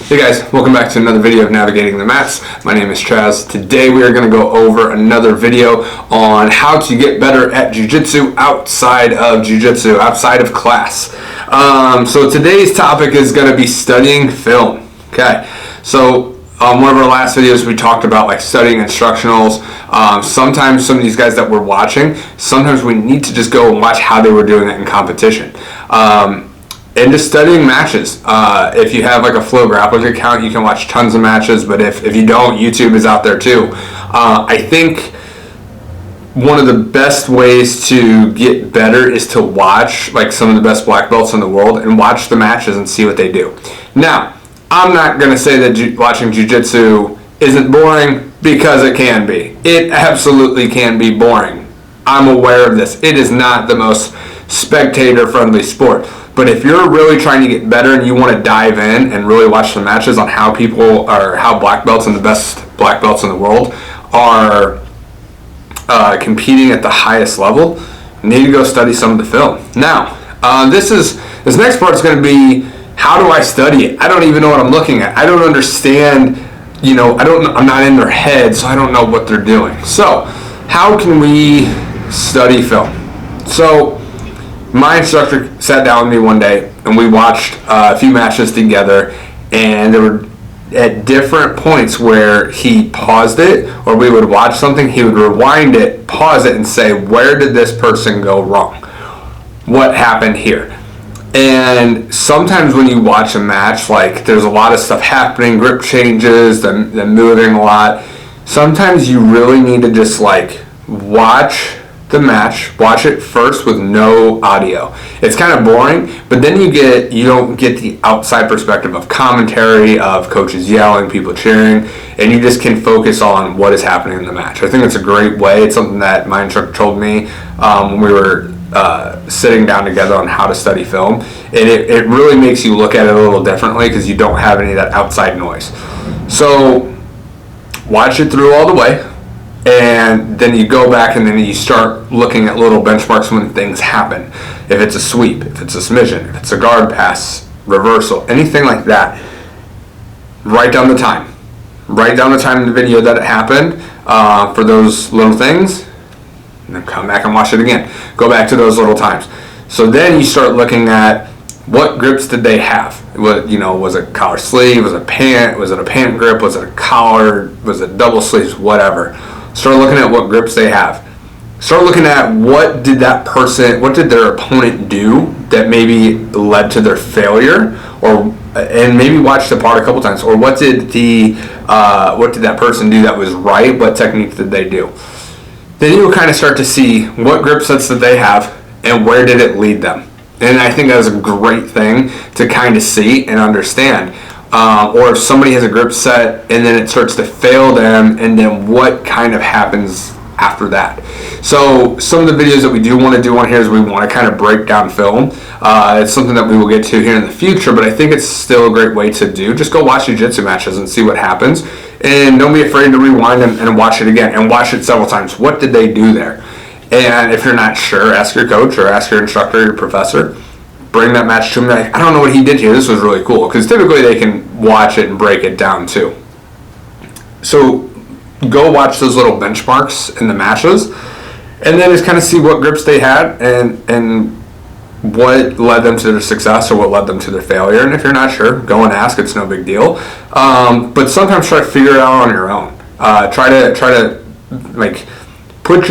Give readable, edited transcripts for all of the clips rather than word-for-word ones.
Hey guys, welcome back to another video of Navigating the Mats. My name is Chaz. Today we are going to go over another video on how to get better at Jiu Jitsu outside of Jiu Jitsu, outside of class. So today's topic is going to be studying film. Okay, so one of our last videos we talked about like studying instructionals. Sometimes some of these guys that we're watching, sometimes we need to just go and watch how they were doing it in competition. And just studying matches. If you have like a Flow Grappling account, you can watch tons of matches, but if you don't, YouTube is out there too. I think one of the best ways to get better is to watch like some of the best black belts in the world and watch the matches and see what they do. Now, I'm not going to say that watching Jiu-Jitsu isn't boring, because it can be. It absolutely can be boring. I'm aware of this. It is not the most spectator-friendly sport. But if you're really trying to get better and you want to dive in and really watch the matches on how people are, how black belts and the best black belts in the world are competing at the highest level, you need to go study some of the film. Now, this next part is going to be, how do I study it? I don't even know what I'm looking at. I don't understand. I'm not in their head, so I don't know what they're doing. So, how can we study film? So, my instructor sat down with me one day and we watched a few matches together, and there were at different points where he paused it, or we would watch something, he would rewind it, pause it, and say, where did this person go wrong? What happened here? And sometimes when you watch a match, like there's a lot of stuff happening, grip changes, them moving a lot. Sometimes you really need to just like watch the match, watch it first with no audio. It's kind of boring, but then you don't get the outside perspective of commentary, of coaches yelling, people cheering, and you just can focus on what is happening in the match. I think it's a great way. It's something that my instructor told me when we were sitting down together on how to study film, and it really makes you look at it a little differently because you don't have any of that outside noise. So watch it through all the way, and then you go back and then you start looking at little benchmarks when things happen. If it's a sweep, if it's a submission, if it's a guard pass, reversal, anything like that, write down the time. Write down the time in the video that it happened for those little things, and then come back and watch it again. Go back to those little times. So then you start looking at what grips did they have. Was it collar sleeve? Was it pant? Was it a pant grip? Was it a collar? Was it double sleeves? Whatever. Start looking at what grips they have. Start looking at what did their opponent do that maybe led to their failure, and maybe watch the part a couple times. Or what did that person do that was right? What technique did they do? Then you'll kind of start to see what grip sets that they have and where did it lead them. And I think that's a great thing to kind of see and understand. Or if somebody has a grip set and then it starts to fail them, and then what kind of happens after that. So some of the videos that we do want to do on here is we want to kind of break down film. It's something that we will get to here in the future, but I think it's still a great way to do. Just go watch jiu-jitsu matches and see what happens. And don't be afraid to rewind them and watch it again, and watch it several times. What did they do there? And if you're not sure, ask your coach or ask your instructor, your professor. Bring that match to them. Like, I don't know what he did here. This was really cool. Because typically they can watch it and break it down too. So go watch those little benchmarks in the matches, and then just kind of see what grips they had and what led them to their success or what led them to their failure. And if you're not sure, go and ask. It's no big deal. But sometimes try to figure it out on your own. Try to like put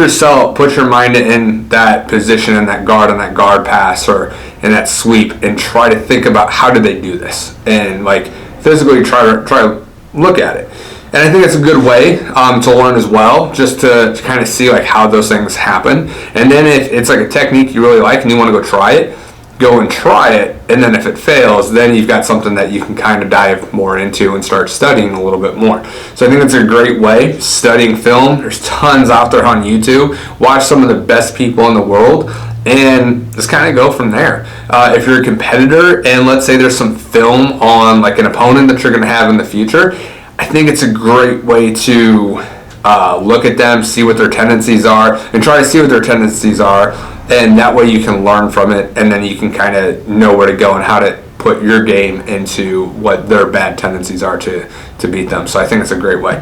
your mind in that position, in that guard, on that guard pass, or in that sweep, and try to think about how did they do this, and like physically try to look at it. And I think it's a good way to learn as well, just to kind of see like how those things happen. And then if it's like a technique you really like and you want to go try it, go and try it. And then if it fails, then you've got something that you can kind of dive more into and start studying a little bit more. So I think it's a great way, studying film. There's tons out there on YouTube. Watch some of the best people in the world and just kind of go from there. If you're a competitor and let's say there's some film on like an opponent that you're going to have in the future, I think it's a great way to look at them, see what their tendencies are, and try to see what their tendencies are, and that way you can learn from it, and then you can kind of know where to go and how to put your game into what their bad tendencies are to beat them. So I think it's a great way.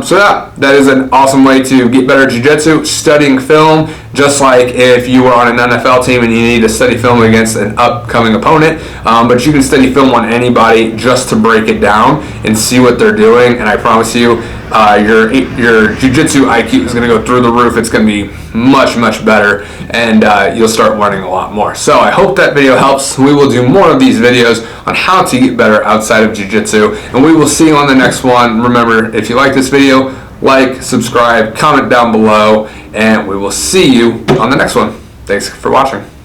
So yeah, that is an awesome way to get better at jiu-jitsu, studying film, just like if you were on an NFL team and you need to study film against an upcoming opponent, but you can study film on anybody just to break it down and see what they're doing, and I promise you, your jiu-jitsu IQ is going to go through the roof. It's going to be much, much better, and you'll start learning a lot more. So I hope that video helps. We will do more of these videos on how to get better outside of jiu-jitsu, and we will see you on the next one. Remember, if you like this video, like, subscribe, comment down below, and we will see you on the next one. Thanks for watching.